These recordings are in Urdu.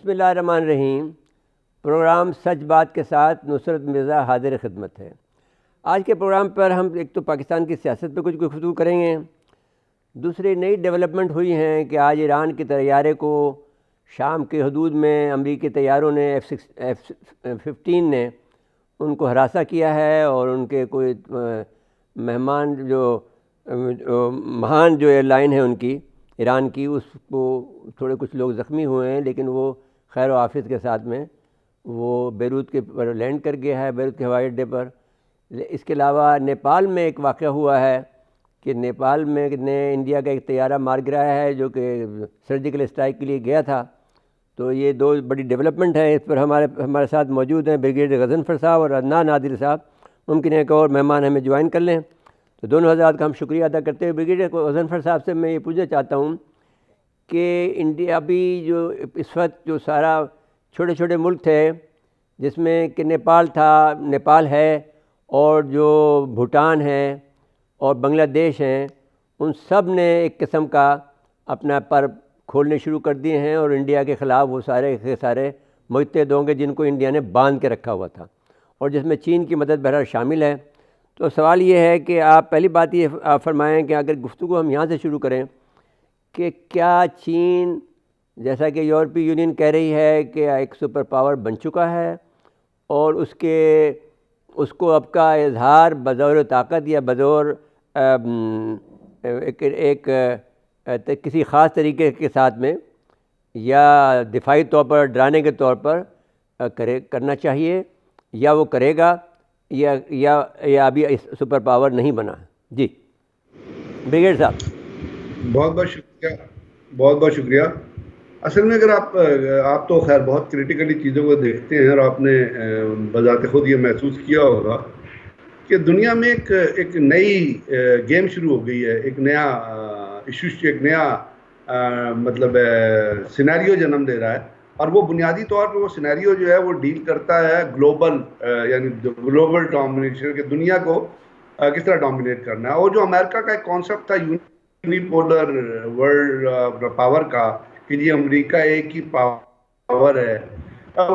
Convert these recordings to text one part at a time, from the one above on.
بسم اللہ الرحمن الرحیم۔ پروگرام سچ بات کے ساتھ نصرت مرزا حاضر خدمت ہے۔ آج کے پروگرام پر ہم ایک تو پاکستان کی سیاست پہ کچھ گفتگو کریں گے، دوسری نئی ڈیولپمنٹ ہوئی ہیں کہ آج ایران کے طیارے کو شام کے حدود میں امریکی طیاروں نے F-15 نے ان کو ہراساں کیا ہے، اور ان کے کوئی مہمان جو مہان جو ایئر لائن ہے ان کی ایران کی، اس کو تھوڑے کچھ لوگ زخمی ہوئے ہیں، لیکن وہ خیر و عافیت کے ساتھ میں وہ بیروت کے پر لینڈ کر گیا ہے، بیروت کے ہوائی اڈے پر۔ اس کے علاوہ نیپال میں ایک واقعہ ہوا ہے کہ نیپال میں نے انڈیا کا ایک طیارہ مار گرایا ہے جو کہ سرجیکل اسٹرائک کے لیے گیا تھا۔ تو یہ دو بڑی ڈیولپمنٹ ہے، اس پر ہمارے ساتھ موجود ہیں بریگیڈیئر غضنفر صاحب اور عدنان عادل صاحب۔ ممکن ہے کہ اور مہمان ہمیں جوائن کر لیں، تو دونوں حضرات کا ہم شکریہ ادا کرتے ہوئے بریگیڈیئر غضنفر صاحب سے میں یہ پوچھنا چاہتا ہوں کہ انڈیا بھی جو اس وقت جو سارا چھوٹے چھوٹے ملک تھے، جس میں کہ نیپال ہے اور جو بھوٹان ہے اور بنگلہ دیش ہیں، ان سب نے ایک قسم کا اپنا پر کھولنے شروع کر دیے ہیں، اور انڈیا کے خلاف وہ سارے کے سارے متحد ہوں گے جن کو انڈیا نے باندھ کے رکھا ہوا تھا، اور جس میں چین کی مدد بہرحال شامل ہے۔ تو سوال یہ ہے کہ آپ پہلی بات یہ آپ فرمائیں کہ اگر گفتگو ہم یہاں سے شروع کریں کہ کیا چین، جیسا کہ یورپی یونین کہہ رہی ہے کہ ایک سپر پاور بن چکا ہے، اور اس کو اب کا اظہار بطور طاقت یا بطور ایک کسی خاص طریقے کے ساتھ میں یا دفاعی طور پر ڈرانے کے طور پر کرنا چاہیے، یا وہ کرے گا، یا ابھی سپر پاور نہیں بنا؟ جی بریگیڈ صاحب۔ بہت بہت شکریہ۔ اصل میں اگر آپ تو خیر بہت کریٹیکلی چیزوں کو دیکھتے ہیں، اور آپ نے بذات خود یہ محسوس کیا ہوگا کہ دنیا میں ایک نئی گیم شروع ہو گئی ہے، ایک نیا ایشو، ایک نیا مطلب سینیریو جنم دے رہا ہے، اور وہ بنیادی طور پہ وہ سینیریو جو ہے وہ ڈیل کرتا ہے گلوبل، یعنی گلوبل ڈومینیشن، کہ دنیا کو کس طرح ڈومینیٹ کرنا ہے۔ اور جو امریکہ کا ایک کانسیپٹ تھا یونیپولر ورلڈ پاور کا، کہ یہ امریکہ ایک ہی پاور ہے،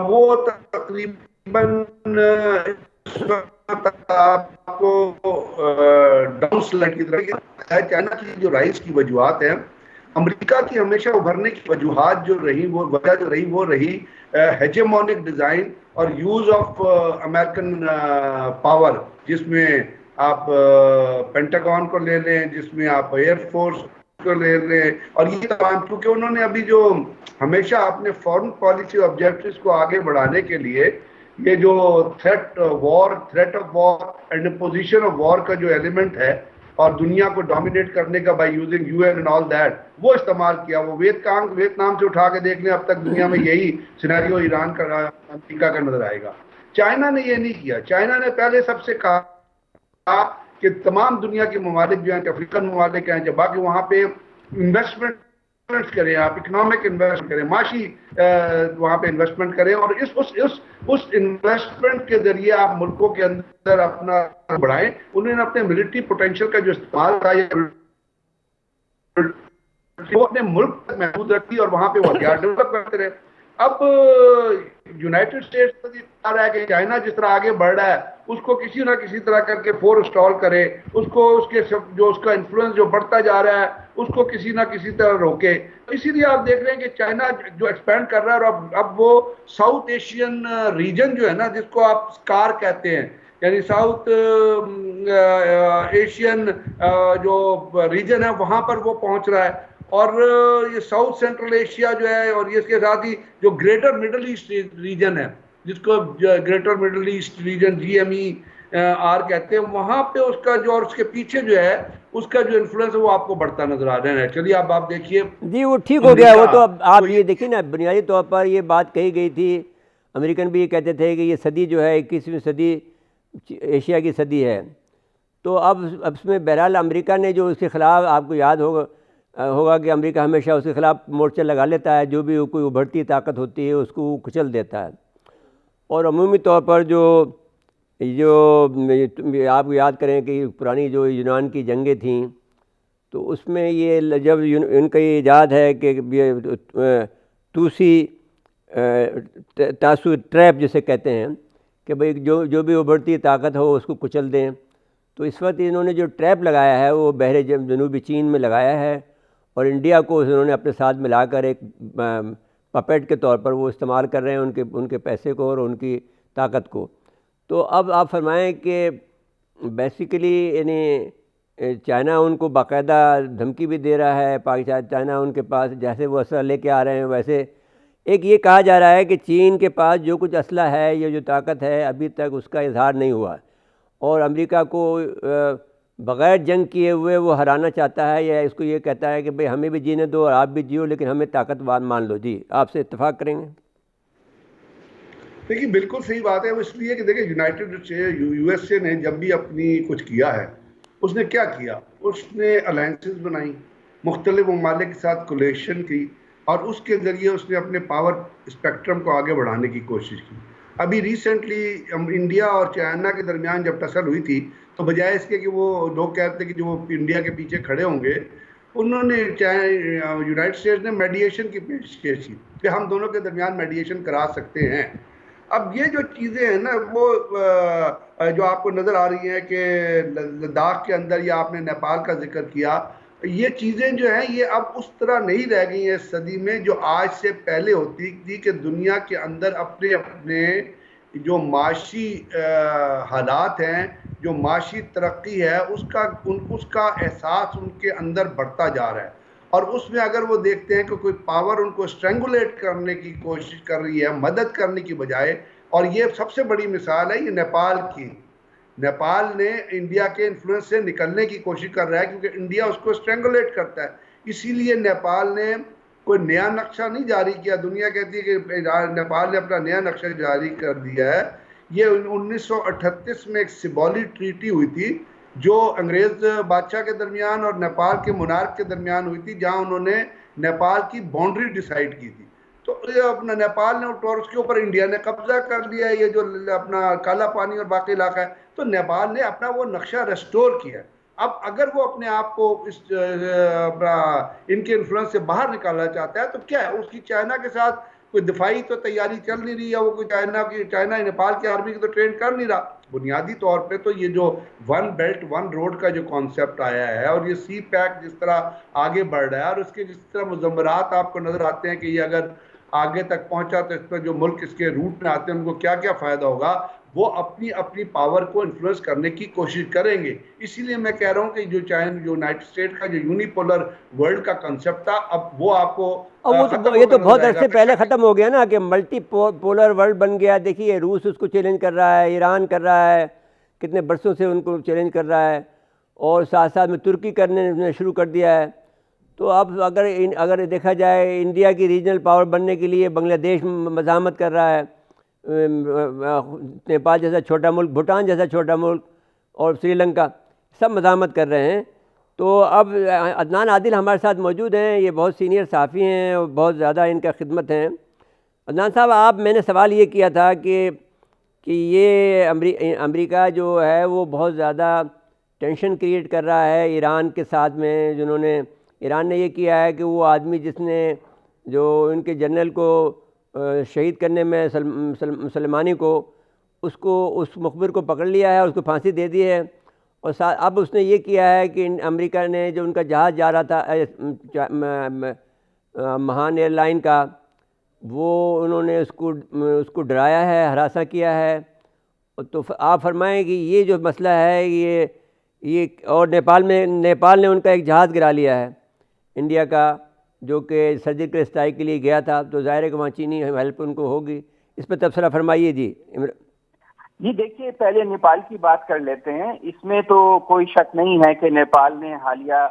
وہ تقریباً آپ کو ڈاؤن سلائڈ کی طرح ہے۔ چائنا کی جو رائز کی وجوہات ہیں، امریکہ کی ہمیشہ ابھرنے کی وجوہات جو رہی، وہ وجہ جو رہی وہ رہی ہیجمونک ڈیزائن اور یوز آف امریکن پاور، جس میں آپ پینٹاگون کو لے لیں، جس میں آپ ایئر فورس کو لے لیں، اور یہ تمام، کیونکہ انہوں نے ابھی جو ہمیشہ اپنے فورن پالیسی آبجیکٹیوز کو آگے بڑھانے کے لیے یہ جو threat of war and position of war کا جو ایلیمنٹ ہے، اور دنیا کو ڈومینیٹ کرنے کا by using U N and all that, وہ استعمال کیا۔ وہ ویتنام سے اٹھا کے دیکھ لیں، اب تک دنیا میں یہی سینیریو ایران کا، امریکہ کا نظر آئے گا۔ چائنا نے یہ نہیں کیا۔ چائنا نے پہلے سب سے کہا کہ تمام دنیا کے ممالک جو ہیں، افریقن ممالک ہیں، جب باقی وہاں پہ انویسٹمنٹ کریں، آپ اکنامک انویسٹمنٹ کریں، معاشی وہاں پہ انویسٹمنٹ کریں، اور اس انویسٹمنٹ کے ذریعے آپ ملکوں کے اندر اپنا بڑھائیں۔ انہوں نے اپنے ملٹری پوٹینشیل کا جو استعمال تھا وہ اپنے ملک تک محدود رکھتی، اور وہاں پہ وہ ہتھیار ڈیولپ کرتے رہے۔ اب یونائٹڈ اسٹیٹس چاہ رہا ہے کہ چائنا جس طرح آگے بڑھ رہا ہے، اس کو کسی نہ کسی طرح کر کے فور اسٹال کرے، اس کو جو اس کا انفلوئنس جو بڑھتا جا رہا ہے اس کو کسی نہ کسی طرح روکے۔ اسی لیے آپ دیکھ رہے ہیں کہ چائنا جو ایکسپینڈ کر رہا ہے، اور اب وہ ساؤتھ ایشین ریجن جو ہے نا، جس کو آپ سکار کہتے ہیں، یعنی ساؤتھ ایشین جو ریجن ہے، وہاں پر وہ پہنچ رہا ہے۔ اور یہ ساؤتھ سینٹرل ایشیا جو ہے، اور اس کے ساتھ ہی جو گریٹر مڈل ایسٹ ریجن ہے، جس کو greater middle east region GMER کہتے ہیں، وہاں پہ اس کا جو، اور اس کے پیچھے جو ہے اس کا جو انفلوئنس ہے وہ آپ کو بڑھتا نظر آ رہا ہے۔ چلیے اب آپ دیکھیے جی وہ ٹھیک ہو گیا، وہ تو اب آپ یہ دیکھیں نا، بنیادی طور پر یہ بات کہی گئی تھی، امریکن بھی یہ کہتے تھے کہ یہ صدی جو ہے 21ویں صدی ایشیا کی صدی ہے۔ تو اب اس میں بہرحال امریکہ نے جو اس کے خلاف، آپ کو یاد ہوگا کہ امریکہ ہمیشہ اس کے خلاف مورچہ لگا لیتا ہے، جو بھی کوئی ابھرتی طاقت ہوتی ہے اس کو کچل دیتا ہے۔ اور عمومی طور پر جو آپ یاد کریں کہ پرانی جو یونان کی جنگیں تھیں، تو اس میں یہ جب ان کا یہ ایجاد ہے کہ توسی تاسو ٹریپ جسے کہتے ہیں کہ بھئی جو بھی ابھرتی طاقت ہو اس کو کچل دیں. تو اس وقت انہوں نے جو ٹریپ لگایا ہے وہ بحر جنوبی چین میں لگایا ہے, اور انڈیا کو انہوں نے اپنے ساتھ ملا کر ایک پپیٹ کے طور پر وہ استعمال کر رہے ہیں ان کے پیسے کو اور ان کی طاقت کو. تو اب آپ فرمائیں کہ بیسیکلی یعنی چائنا ان کو باقاعدہ دھمکی بھی دے رہا ہے, پاکستان چائنا ان کے پاس جیسے وہ اسلحہ لے کے آ رہے ہیں ویسے ایک یہ کہا جا رہا ہے کہ چین کے پاس جو کچھ اسلحہ ہے یا جو طاقت ہے ابھی تک اس کا اظہار نہیں ہوا, اور امریکہ کو بغیر جنگ کیے ہوئے وہ ہرانا چاہتا ہے, یا اس کو یہ کہتا ہے کہ بھئی ہمیں بھی جینے دو اور آپ بھی جیو لیکن ہمیں طاقتور مان لو. جی آپ سے اتفاق کریں گے؟ دیکھیے بالکل صحیح بات ہے. وہ اس لیے کہ دیکھیں یونائٹڈ یو ایس اے نے جب بھی اپنی کچھ کیا ہے اس نے کیا کیا, اس نے الائنسز بنائی, مختلف ممالک کے ساتھ کولیشن کی, اور اس کے ذریعے اس نے اپنے پاور اسپیکٹرم کو آگے بڑھانے کی کوشش کی. ابھی ریسنٹلی انڈیا اور چائنا کے درمیان جب ٹسل ہوئی تھی تو بجائے اس کے کہ وہ لوگ کہتے ہیں کہ جو انڈیا کے پیچھے کھڑے ہوں گے, انہوں نے یونائٹڈ اسٹیٹس نے میڈیشن کی پیشکش کی کہ ہم دونوں کے درمیان میڈیشن کرا سکتے ہیں. اب یہ جو چیزیں ہیں نا وہ جو آپ کو نظر آ رہی ہیں کہ لداخ کے اندر, یا آپ نے نیپال کا ذکر کیا, یہ چیزیں جو ہیں یہ اب اس طرح نہیں رہ گئی ہیں اس صدی میں جو آج سے پہلے ہوتی تھی, کہ دنیا کے اندر اپنے اپنے جو معاشی حالات ہیں, جو معاشی ترقی ہے, اس کا احساس ان کے اندر بڑھتا جا رہا ہے. اور اس میں اگر وہ دیکھتے ہیں کہ کوئی پاور ان کو اسٹرینگولیٹ کرنے کی کوشش کر رہی ہے مدد کرنے کی بجائے, اور یہ سب سے بڑی مثال ہے یہ نیپال کی. نیپال نے انڈیا کے انفلوئنس سے نکلنے کی کوشش کر رہا ہے کیونکہ انڈیا اس کو اسٹرینگولیٹ کرتا ہے. اسی لیے نیپال نے کوئی نیا نقشہ نہیں جاری کیا. دنیا کہتی ہے کہ نیپال نے اپنا نیا نقشہ جاری کر دیا ہے. یہ 1938 میں ایک سیبولی ٹریٹی ہوئی تھی جو انگریز بادشاہ کے درمیان اور نیپال کے مونارک کے درمیان ہوئی تھی, جہاں انہوں نے نیپال کی باؤنڈری ڈیسائیڈ کی تھی. تو اپنا نیپال نے اور اس کے اوپر انڈیا نے قبضہ کر لیا ہے, یہ جو اپنا کالا پانی اور باقی علاقہ ہے. تو نیپال نے اپنا وہ نقشہ ریسٹور کیا. اب اگر وہ اپنے آپ کو ان کے انفلوئنس سے باہر نکالنا چاہتا ہے تو کیا ہے, اس کی چائنا کے ساتھ کوئی دفاعی تو تیاری چل نہیں رہی ہے, وہ کوئی چائنا نیپال کی آرمی کی تو ٹرین کر نہیں رہا. بنیادی طور پہ تو یہ جو ون بیلٹ ون روڈ کا جو کانسیپٹ آیا ہے, اور یہ سی پیک جس طرح آگے بڑھ رہا ہے, اور اس کے جس طرح مضمرات آپ کو نظر آتے ہیں کہ یہ اگر آگے تک پہنچا تو اس پر جو ملک اس کے روٹ میں آتے ہیں ان کو کیا کیا فائدہ ہوگا, وہ اپنی پاور کو انفلوئنس کرنے کی کوشش کریں گے. اسی لیے میں کہہ رہا ہوں کہ جو یونائٹڈ اسٹیٹ کا جو یونیپولر ورلڈ کا کنسیپٹ تھا, اب وہ آپ کو اور وہ یہ تو بہت عرصے پہلے ختم ہو گیا نا, کہ ملٹی پولر ورلڈ بن گیا. دیکھیے روس اس کو چیلنج کر رہا ہے, ایران کر رہا ہے, کتنے برسوں سے ان کو چیلنج کر رہا ہے, اور ساتھ ساتھ میں ترکی کرنے شروع کر دیا ہے. تو اب اگر دیکھا جائے انڈیا کی ریجنل پاور بننے کے لیے بنگلہ دیش مزاحمت کر رہا ہے, نیپال جیسا چھوٹا ملک, بھوٹان جیسا چھوٹا ملک, اور سری لنکا سب مزاحمت کر رہے ہیں. تو اب عدنان عادل ہمارے ساتھ موجود ہیں, یہ بہت سینئر صحافی ہیں اور بہت زیادہ ان کا خدمت ہیں. عدنان صاحب, میں نے سوال یہ کیا تھا کہ یہ امریکہ جو ہے وہ بہت زیادہ ٹینشن کریٹ کر رہا ہے ایران کے ساتھ میں. جنہوں نے ایران نے یہ کیا ہے کہ وہ آدمی جس نے جو ان کے جنرل کو شہید کرنے میں سلیمانی کو, اس مخبر کو پکڑ لیا ہے, اس کو پھانسی دے دی ہے. اور اب اس نے یہ کیا ہے کہ امریکہ نے جو ان کا جہاز جا رہا تھا مہان ایئر لائن کا, وہ انہوں نے اس کو ڈرایا ہے, ہراساں کیا ہے. تو آپ فرمائیں کہ یہ جو مسئلہ ہے یہ اور نیپال نے ان کا ایک جہاز گرا لیا ہے انڈیا کا, جو کہ سرجیکل اسٹرائک کے لیے گیا تھا. تو ظاہر ہے کہ وہاں چینی ہیلپ ان کو ہوگی. اس پہ تبصرہ فرمائیے. جی دیکھیے, پہلے نیپال کی بات کر لیتے ہیں. اس میں تو کوئی شک نہیں ہے کہ نیپال نے حالیہ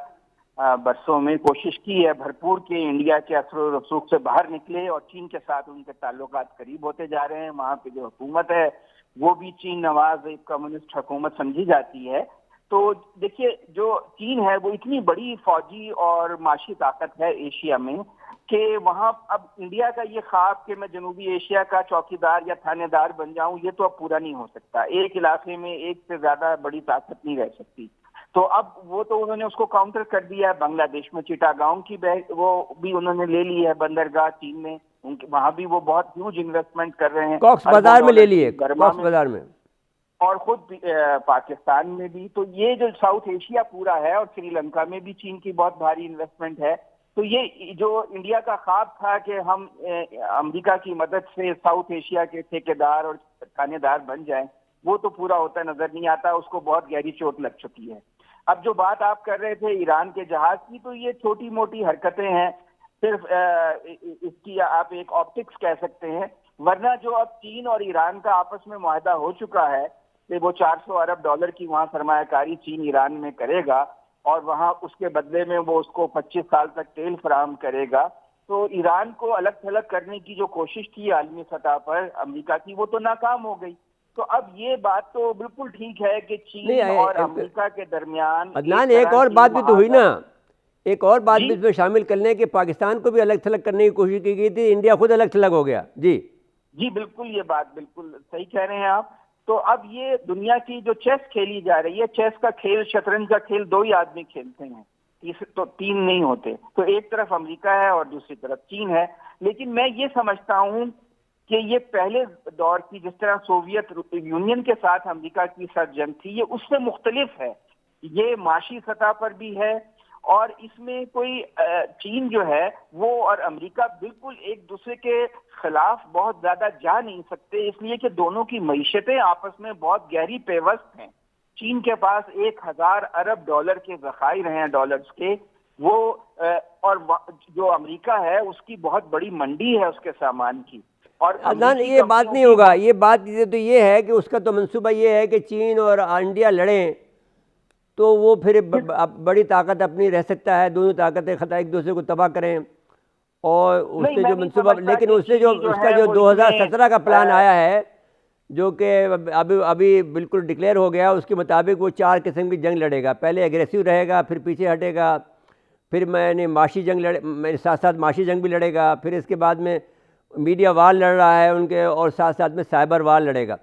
برسوں میں کوشش کی ہے بھرپور کہ انڈیا کے اثر و رسوخ سے باہر نکلے, اور چین کے ساتھ ان کے تعلقات قریب ہوتے جا رہے ہیں. وہاں پہ جو حکومت ہے وہ بھی چین نواز ایک کمیونسٹ حکومت سمجھی جاتی ہے. تو دیکھیے, جو چین ہے وہ اتنی بڑی فوجی اور معاشی طاقت ہے ایشیا میں کہ وہاں اب انڈیا کا یہ خواب کہ میں جنوبی ایشیا کا چوکیدار یا تھانے دار بن جاؤں, یہ تو اب پورا نہیں ہو سکتا. ایک علاقے میں ایک سے زیادہ بڑی طاقت نہیں رہ سکتی. تو اب وہ تو انہوں نے اس کو کاؤنٹر کر دیا ہے. بنگلہ دیش میں چٹاگانگ کی وہ بھی انہوں نے لے لی ہے بندرگاہ چین میں. وہاں بھی وہ بہت ہیوج انویسٹمنٹ کر رہے ہیں, کاکس بازار میں لے لیے, کاکس بازار میں, اور خود پاکستان میں بھی. تو یہ جو ساؤتھ ایشیا پورا ہے, اور سری لنکا میں بھی چین کی بہت بھاری انویسٹمنٹ ہے. تو یہ جو انڈیا کا خواب تھا کہ ہم امریکہ کی مدد سے ساؤتھ ایشیا کے ٹھیکیدار اور ٹھکانے دار بن جائیں, وہ تو پورا ہوتا نظر نہیں آتا. اس کو بہت گہری چوٹ لگ چکی ہے. اب جو بات آپ کر رہے تھے ایران کے جہاز کی, تو یہ چھوٹی موٹی حرکتیں ہیں, صرف اس کی آپ ایک آپٹکس کہہ سکتے ہیں. ورنہ جو اب چین اور ایران کا آپس میں معاہدہ ہو چکا ہے کہ وہ $400 ارب کی وہاں سرمایہ کاری چین ایران میں کرے گا, اور وہاں اس کے بدلے میں وہ اس کو 25 سال تک تیل فراہم کرے گا. تو ایران کو الگ تھلگ کرنے کی جو کوشش تھی عالمی سطح پر امریکہ کی, وہ تو ناکام ہو گئی. تو اب یہ بات تو بالکل ٹھیک ہے کہ چین اور امریکہ کے درمیان عدنان ایک اور بات بھی تو ہوئی نا, ایک اور بات بھی اس میں شامل کرنے کہ پاکستان کو بھی الگ تھلگ کرنے کی کوشش کی گئی تھی, انڈیا خود الگ تھلگ ہو گیا. جی بالکل, یہ بات بالکل صحیح کہہ رہے ہیں آپ. تو اب یہ دنیا کی جو چیس کھیلی جا رہی ہے, چیس کا کھیل, شطرنج کا کھیل 2 ہی آدمی کھیلتے ہیں, تو 3 نہیں ہوتے. تو ایک طرف امریکہ ہے اور دوسری طرف چین ہے. لیکن میں یہ سمجھتا ہوں کہ یہ پہلے دور کی جس طرح سوویت یونین کے ساتھ امریکہ کی سرد جنگ تھی, یہ اس سے مختلف ہے. یہ معاشی سطح پر بھی ہے, اور اس میں کوئی چین جو ہے وہ اور امریکہ بالکل ایک دوسرے کے خلاف بہت زیادہ جا نہیں سکتے, اس لیے کہ دونوں کی معیشتیں آپس میں بہت گہری پیوست ہیں. چین کے پاس $1000 ارب کے ذخائر ہیں ڈالرز کے, وہ اور جو امریکہ ہے اس کی بہت بڑی منڈی ہے اس کے سامان کی. اور یہ بات نہیں ہوگا, یہ بات تو یہ ہے کہ اس کا تو منصوبہ یہ ہے کہ چین اور انڈیا لڑیں تو وہ پھر بڑی طاقت اپنی رہ سکتا ہے, دونوں طاقتیں خطا ایک دوسرے کو تباہ کریں. اور اس نے جو منصوبہ, لیکن اس نے جو اس کا جو 2017 کا پلان آیا ہے جو کہ ابھی بالکل ڈکلیئر ہو گیا, اس کے مطابق وہ 4 قسم کی جنگ لڑے گا. پہلے ایگریسو رہے گا, پھر پیچھے ہٹے گا, پھر معاشی جنگ میرے ساتھ ساتھ معاشی جنگ بھی لڑے گا, پھر اس کے بعد میں میڈیا وار لڑ رہا ہے ان کے, اور ساتھ ساتھ میں سائبر وار لڑے گا.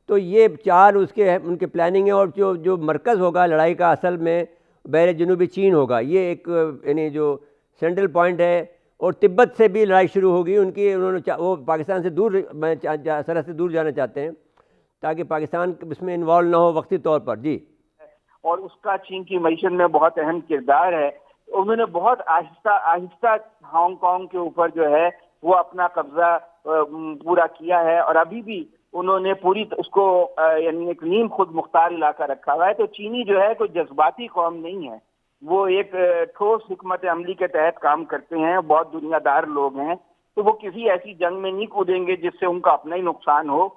تو یہ 4 ان کے پلاننگ ہے. اور جو مرکز ہوگا لڑائی کا اصل میں بحر جنوبی چین ہوگا. یہ ایک یعنی جو سینٹرل پوائنٹ ہے. اور تبت سے بھی لڑائی شروع ہوگی ان کی, وہ پاکستان سے دور, سرحد سے دور جانا چاہتے ہیں تاکہ پاکستان اس میں انوالو نہ ہو وقتی طور پر. جی, اور اس کا چین کی معیشت میں بہت اہم کردار ہے. انہوں نے بہت آہستہ آہستہ ہانگ کانگ کے اوپر جو ہے وہ اپنا قبضہ پورا کیا ہے, اور ابھی بھی انہوں نے پوری اس کو یعنی ایک نیم خود مختار علاقہ رکھا ہوا ہے. تو چینی جو ہے کوئی جذباتی قوم نہیں ہے, وہ ایک ٹھوس حکمت عملی کے تحت کام کرتے ہیں, بہت دنیا دار لوگ ہیں. تو وہ کسی ایسی جنگ میں نہیں کودیں گے جس سے ان کا اپنا ہی نقصان ہو.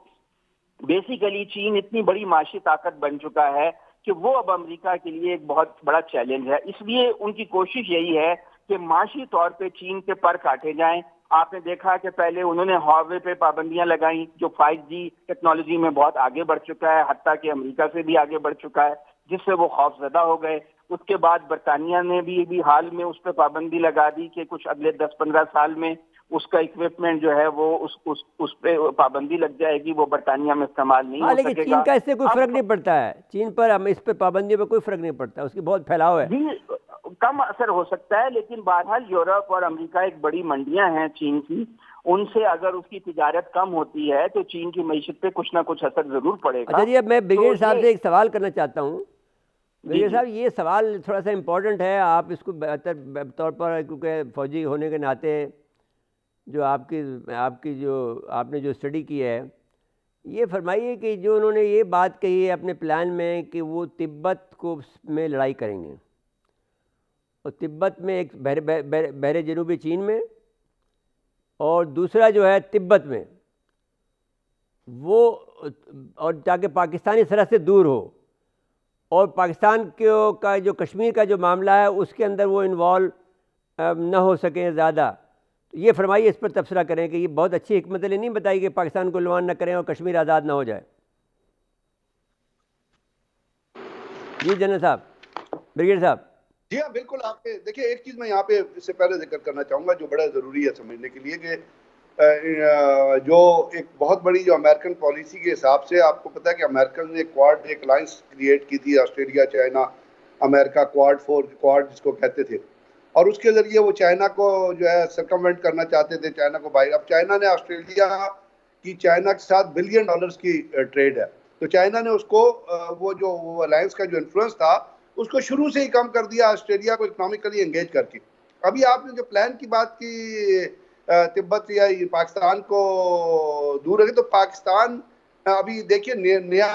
بیسیکلی چین اتنی بڑی معاشی طاقت بن چکا ہے کہ وہ اب امریکہ کے لیے ایک بہت بڑا چیلنج ہے. اس لیے ان کی کوشش یہی ہے کہ معاشی طور پہ چین کے پر کاٹے جائیں. آپ نے دیکھا کہ پہلے انہوں نے ہاوے پہ پابندیاں لگائیں جو 5G ٹیکنالوجی میں بہت آگے بڑھ چکا ہے, حتیٰ کہ امریکہ سے بھی آگے بڑھ چکا ہے, جس سے وہ خوف زدہ ہو گئے. اس کے بعد برطانیہ نے بھی حال میں اس پہ پابندی لگا دی کہ کچھ اگلے 10-15 سال میں اس کا اکوپمنٹ جو ہے وہ اس پہ پابندی لگ جائے گی, وہ برطانیہ میں استعمال نہیں ہو سکے گا. لیکن چین کا اس سے کوئی فرق نہیں پڑتا ہے, چین پر اس پہ پابندیوں پہ کوئی فرق نہیں پڑتا, اس کی بہت پھیلاؤ ہے. جی, کم اثر ہو سکتا ہے, لیکن بہرحال یورپ اور امریکہ ایک بڑی منڈیاں ہیں چین کی, ان سے اگر اس کی تجارت کم ہوتی ہے تو چین کی معیشت پہ کچھ نہ کچھ اثر ضرور پڑے گا. اچھا جی, اب میں بریگیڈیئر صاحب سے ایک سوال کرنا چاہتا ہوں. بریگیڈیئر صاحب, یہ سوال تھوڑا سا امپورٹنٹ ہے, آپ اس کو بہتر طور پر, کیونکہ فوجی ہونے کے ناطے جو آپ کی جو آپ نے جو اسٹڈی کی ہے, یہ فرمائیے کہ جو انہوں نے یہ بات کہی ہے اپنے پلان میں کہ وہ تبت کو میں لڑائی کریں گے, اور تبت میں ایک بحر جنوبی چین میں, اور دوسرا جو ہے تبت میں, وہ اور تاکہ پاکستانی سرحد سے دور ہو, اور پاکستان کا جو کشمیر کا جو معاملہ ہے اس کے اندر وہ انوالو نہ ہو سکیں زیادہ. یہ فرمائیے, اس پر تبصرہ کریں کہ یہ بہت اچھی حکمت عملی نہیں بتائی کہ پاکستان کو لوان نہ کریں اور کشمیر آزاد نہ ہو جائے. جی جنرل صاحب, بریگیڈیئر صاحب. جی ہاں بالکل. آپ کے دیکھیے, ایک چیز میں یہاں پہ اس سے پہلے ذکر کرنا چاہوں گا جو بڑا ضروری ہے سمجھنے کے لیے, کہ جو ایک بہت بڑی جو امریکن پالیسی کے حساب سے, آپ کو پتا ہے کہ امریکن نے کوارڈ ایک الائنس کریٹ کی تھی, آسٹریلیا, چائنا, امریکہ, کوارڈ جس کو کہتے تھے. اور اس کے ذریعے وہ چائنا کو جو ہے سرکموینٹ کرنا چاہتے تھے, چائنا کو بائی. اب چائنا نے آسٹریلیا کی چائنا کے ساتھ $1 بلین کی ٹریڈ ہے, تو چائنا نے اس کو وہ جو الائنس کا جو انفلوئنس تھا اس کو شروع سے ہی کم کر دیا آسٹریلیا کو اکنامکلی انگیج کر کے. ابھی آپ نے جو پلان کی بات کی تبت یا پاکستان کو دور رکھے, تو پاکستان ابھی دیکھیے نیا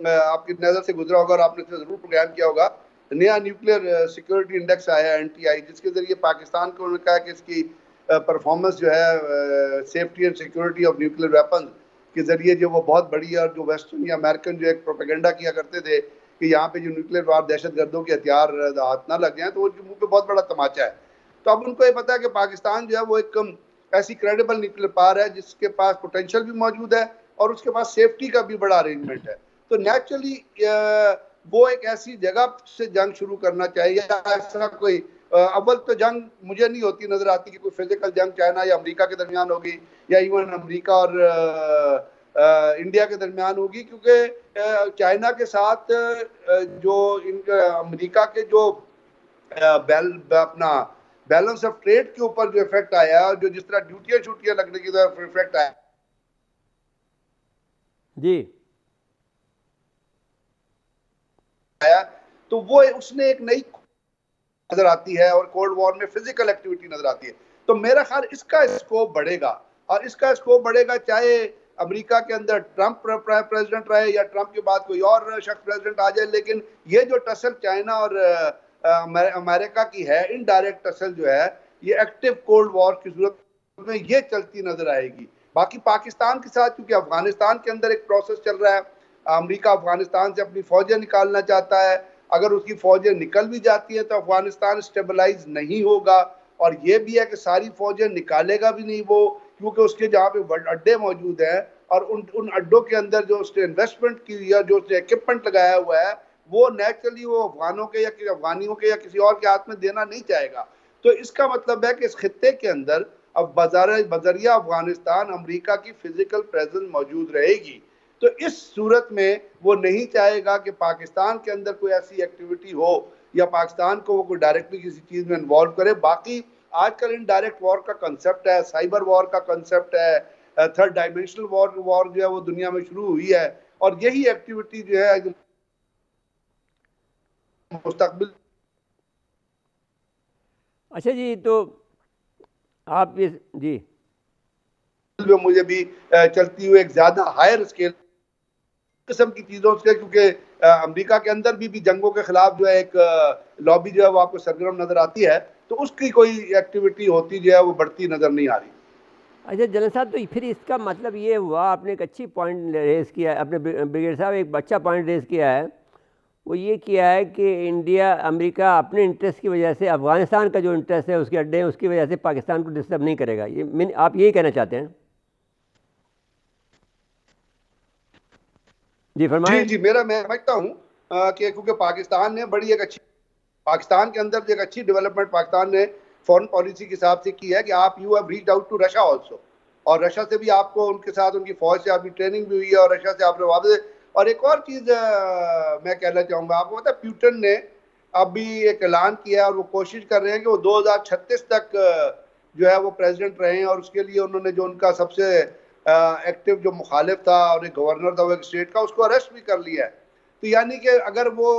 آپ کی نظر سے گزرا ہوگا اور آپ نے ضرور پروگرام کیا ہوگا, نیا نیوکلیئر سیکورٹی انڈیکس آیا ہے NTI, جس کے ذریعے پاکستان کو انہوں نے کہا کہ اس کی پرفارمنس جو ہے safety and security of nuclear weapon کے ذریعے جو وہ بہت بڑی ہے, اور جو ویسٹرن یا امریکن جو ایک پروپیگنڈا کیا کرتے تھے کہ یہاں پہ جو نیوکلیئر وار دہشت گردوں کے ہتھیار ہاتھ نہ لگ جائیں, تو وہ منہ پہ بہت بڑا تماچا ہے. تو اب ان کو یہ پتا ہے کہ پاکستان جو ہے وہ ایک ایسی کریڈیبل نیوکلیئر پاور ہے جس کے پاس پوٹینشیل بھی موجود ہے اور اس کے پاس سیفٹی کا بھی بڑا ارینجمنٹ ہے. تو نیچرلی وہ ایک ایسی جگہ سے جنگ شروع کرنا چاہیے. ایسا کوئی اول تو جنگ مجھے نہیں ہوتی نظر آتی کہ کوئی فزیکل جنگ چائنا یا امریکہ کے درمیان ہوگی, یا ایون امریکہ اور انڈیا کے درمیان ہوگی, کیونکہ چائنا کے ساتھ جو امریکہ کے جو اپنا بیلنس آف ٹریڈ کے اوپر جو افیکٹ آیا, جو جس طرح ڈیوٹیاں لگنے کی طرف افیکٹ آیا جی, تو وہ اس نے ایک نئی نظر آتی ہے, اور کولڈ وار میں فزیکل ایکٹیویٹی نظر آتی ہے. تو میرا خیال اس کا اسکوپ بڑھے گا, اور اس کا اسکوپ بڑھے گا چاہے امریکہ کے اندر ٹرمپ پریزیڈنٹ رہے یا ٹرمپ کے بعد کوئی اور شخص پریزیڈنٹ آ جائے. لیکن یہ جو ٹسل چائنا اور امریکہ کی ہے, انڈائریکٹ ٹسل جو ہے, یہ ایکٹیو کولڈ وار کی صورت میں یہ چلتی نظر آئے گی. باقی پاکستان کے ساتھ کیونکہ افغانستان کے اندر ایک پروسیس چل رہا ہے, امریکہ افغانستان سے اپنی فوجیں نکالنا چاہتا ہے. اگر اس کی فوجیں نکل بھی جاتی ہیں تو افغانستان اسٹیبلائز نہیں ہوگا, اور یہ بھی ہے کہ ساری فوجیں نکالے گا بھی نہیں وہ, کیونکہ اس کے جہاں پہ اڈے موجود ہیں, اور ان اڈوں کے اندر جو اس نے انویسٹمنٹ کی یا جو اس نے ایکوپمنٹ لگایا ہوا ہے, وہ نیچرلی وہ افغانوں کے یا افغانیوں کے یا کسی اور کے ہاتھ میں دینا نہیں چاہے گا. تو اس کا مطلب ہے کہ اس خطے کے اندر اب بذریعہ افغانستان امریکہ کی فزیکل پریزنس موجود رہے گی. تو اس صورت میں وہ نہیں چاہے گا کہ پاکستان کے اندر کوئی ایسی ایکٹیویٹی ہو یا پاکستان کو وہ کوئی ڈائریکٹلی کسی چیز میں انوالو کرے. باقی آج کل انڈائریکٹ وار کا کنسپٹ ہے, سائبر وار کا کنسپٹ ہے, تھرڈ ڈائمینشنل وار جو ہے وہ دنیا میں شروع ہوئی ہے, اور یہی ایکٹیویٹی جو ہے مستقبل. اچھا جی, تو آپ جی جو مجھے بھی چلتی ہوئی ایک زیادہ ہائر اسکیل قسم کی چیزوں سے, کیونکہ امریکہ کے اندر بھی جنگوں کے خلاف جو ہے ایک لابی جو ہے وہ آپ کو سرگرم نظر آتی ہے, تو اس کی کوئی ایکٹیویٹی ہوتی جو ہے وہ بڑھتی نظر نہیں آ رہی. اچھا جنرل صاحب, تو پھر اس کا مطلب یہ ہوا, آپ نے ایک اچھی پوائنٹ ریز کیا ہے, اپنے بریگیڈ صاحب ایک اچھا پوائنٹ ریز کیا ہے, وہ یہ کیا ہے کہ انڈیا امریکہ اپنے انٹرسٹ کی وجہ سے افغانستان کا جو انٹرسٹ ہے اس کے اڈے ہیں اس کی وجہ سے پاکستان کو ڈسٹرب نہیں کرے گا. یہ آپ یہی کہنا چاہتے ہیں؟ جی فرمائیں. جی میں سمجھتا ہوں کہ کیونکہ پاکستان نے بڑی ایک اچھی, پاکستان کے اندر ایک اچھی ڈیولپمنٹ پاکستان نے فورن پالیسی کے حساب سے کی ہے کہ آپ you have reach out to Russia also, اور رشیا سے بھی آپ کو ان کے ساتھ ان کی فوج سے آپ کی ٹریننگ بھی ہوئی ہے, اور رشیا سے آپ نے واپس. اور ایک اور چیز میں کہنا چاہوں گا, آپ کو پتا ہے پیوٹن نے ابھی ایک اعلان کیا ہے اور وہ کوشش کر رہے ہیں کہ وہ 2036 تک جو ہے وہ پریزیڈنٹ رہیں, اور اس کے لیے انہوں نے جو ان کا سب سے ایکٹیو جو مخالف تھا اور ایک گورنر تھا وہ ایک اسٹیٹ کا, اس کو اریسٹ بھی کر لیا ہے. تو یعنی کہ اگر وہ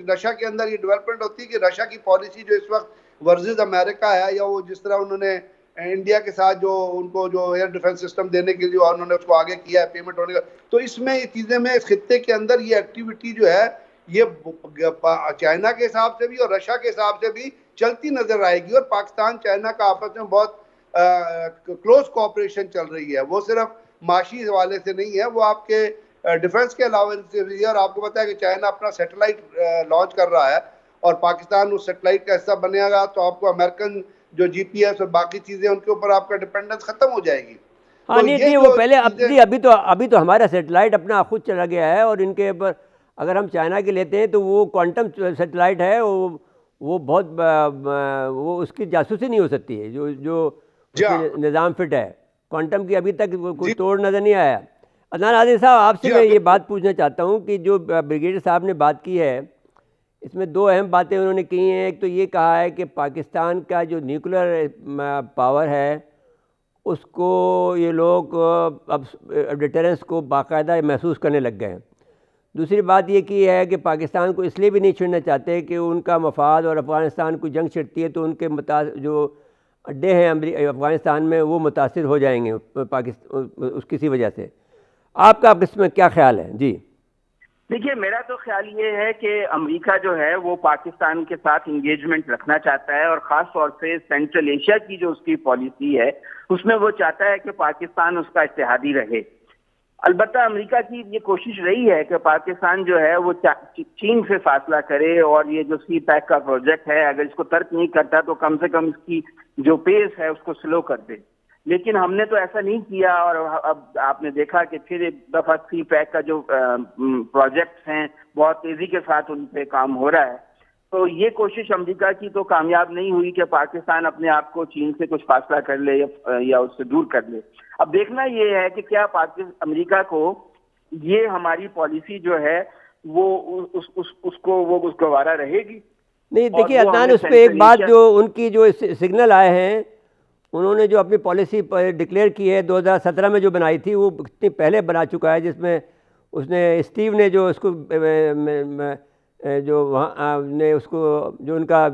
رشیا کے اندر یہ ڈیولپمنٹ ہوتی کہ رشیا کی پالیسی جو اس وقت ورزز امریکہ ہے, یا وہ جس طرح انہوں نے انڈیا کے ساتھ جو ان کو جو ایئر ڈیفنس سسٹم دینے کے لیے انہوں نے اس کو آگے کیا ہے پیمنٹ ہونے کا, تو اس میں یہ چیزیں میں اس خطے کے اندر یہ ایکٹیویٹی جو ہے یہ چائنا کے حساب سے بھی اور رشیا کے حساب سے بھی چلتی نظر آئے گی. اور پاکستان چائنا کا آپس میں بہت کلوز کوآپریشن چل رہی ہے, وہ صرف معاشی حوالے سے نہیں ہے, وہ آپ کے ڈیفنس کے علاوہ سے بھی ہے. اور آپ کو پتا ہے کہ چائنا اپنا سیٹلائٹ لانچ کر رہا ہے, اور پاکستان اس سیٹلائٹ کا حصہ بنے گا, تو آپ کو امریکن جو جی پی ایس اور باقی چیزیں ان کے اوپر آپ کا ڈیپینڈنس ختم ہو جائے گی. ہاں نہیں ٹھیک, وہ پہلے ابھی تو ہمارا سیٹلائٹ اپنا خود چلا گیا ہے, اور ان کے اوپر اگر ہم چائنا کے لیتے ہیں تو وہ کوانٹم سیٹلائٹ ہے, وہ بہت وہ اس کی جاسوسی نہیں ہو سکتی ہے, جو اس میں نظام فٹ ہے کوانٹم کی, ابھی تک کوئی توڑ نظر نہیں آیا. عدنان عادل صاحب, آپ سے میں یہ بات پوچھنا چاہتا ہوں کہ جو بریگیڈیئر صاحب نے بات کی ہے, اس میں دو اہم باتیں انہوں نے کی ہیں. ایک تو یہ کہا ہے کہ پاکستان کا جو نیوکلر پاور ہے اس کو یہ لوگ اب ڈیٹرنس کو باقاعدہ محسوس کرنے لگ گئے ہیں. دوسری بات یہ کی ہے کہ پاکستان کو اس لیے بھی نہیں چھوڑنا چاہتے کہ ان کا مفاد اور افغانستان کو جنگ چھڑتی ہے تو ان کے جو اڈے ہیں افغانستان میں وہ متاثر ہو جائیں گے اس کسی وجہ سے. آپ کا اس میں کیا خیال ہے؟ جی دیکھیے، میرا تو خیال یہ ہے کہ امریکہ جو ہے وہ پاکستان کے ساتھ انگیجمنٹ رکھنا چاہتا ہے، اور خاص طور سے سینٹرل ایشیا کی جو اس کی پالیسی ہے اس میں وہ چاہتا ہے کہ پاکستان اس کا اتحادی رہے. البتہ امریکہ کی یہ کوشش رہی ہے کہ پاکستان جو ہے وہ چین سے فاصلہ کرے، اور یہ جو سی پیک کا پروجیکٹ ہے اگر اس کو ترک نہیں کرتا تو کم سے کم اس کی جو پیس ہے اس کو سلو کر دے. لیکن ہم نے تو ایسا نہیں کیا، اور اب آپ نے دیکھا کہ پھر ایک دفعہ سی پیک کا جو پروجیکٹس ہیں بہت تیزی کے ساتھ ان پہ کام ہو رہا ہے. تو یہ کوشش امریکہ کی تو کامیاب نہیں ہوئی کہ پاکستان اپنے آپ کو چین سے کچھ فاصلہ کر لے یا اس سے دور کر لے. اب دیکھنا یہ ہے کہ کیا امریکہ کو یہ ہماری پالیسی جو ہے وہ اس کو گوارا رہے گی. نہیں دیکھیے عدنان، اس پہ ایک بات جو ان کی جو سگنل آئے ہیں، انہوں نے جو اپنی پالیسی ڈکلیئر کی ہے 2017 میں جو بنائی تھی وہ کتنی پہلے بنا چکا ہے، جس میں اس نے اسٹیو نے جو اس کو جو وہاں نے اس کو جو ان کا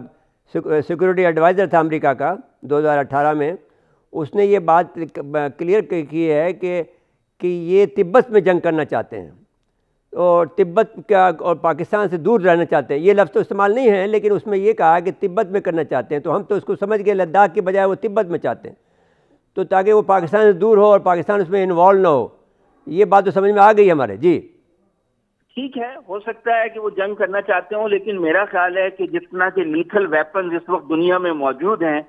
سیکورٹی ایڈوائزر تھا امریکا کا 2018 میں، اس نے یہ بات کلیئر کی ہے کہ یہ تبت میں جنگ کرنا چاہتے ہیں اور تبت کا اور پاکستان سے دور رہنا چاہتے ہیں. یہ لفظ تو استعمال نہیں ہے لیکن اس میں یہ کہا کہ تبت میں کرنا چاہتے ہیں. تو ہم تو اس کو سمجھ گئے لداخ کے بجائے وہ تبت میں چاہتے ہیں، تو تاکہ وہ پاکستان سے دور ہو اور پاکستان اس میں انوالو نہ ہو. یہ بات تو سمجھ میں آ گئی ہمارے. جی ٹھیک ہے، ہو سکتا ہے کہ وہ جنگ کرنا چاہتے ہوں، لیکن میرا خیال ہے کہ جتنا کہ لیتھل ویپنز اس وقت دنیا میں موجود ہیں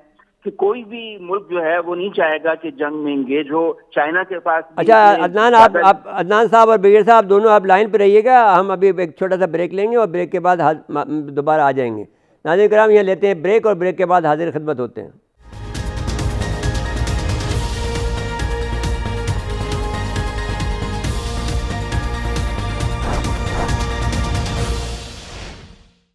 کہ کوئی بھی ملک جو ہے وہ نہیں چاہے گا کہ جنگ میں انگیج ہو. چائنا کے پاس اچھا عدنان، آپ عدنان صاحب اور بریگیڈ صاحب دونوں آپ لائن پہ رہیے گا. ہم ابھی ایک چھوٹا سا بریک لیں گے اور بریک کے بعد دوبارہ آ جائیں گے. ناظرین کرام، یہاں لیتے ہیں بریک اور بریک کے بعد حاضر خدمت ہوتے ہیں.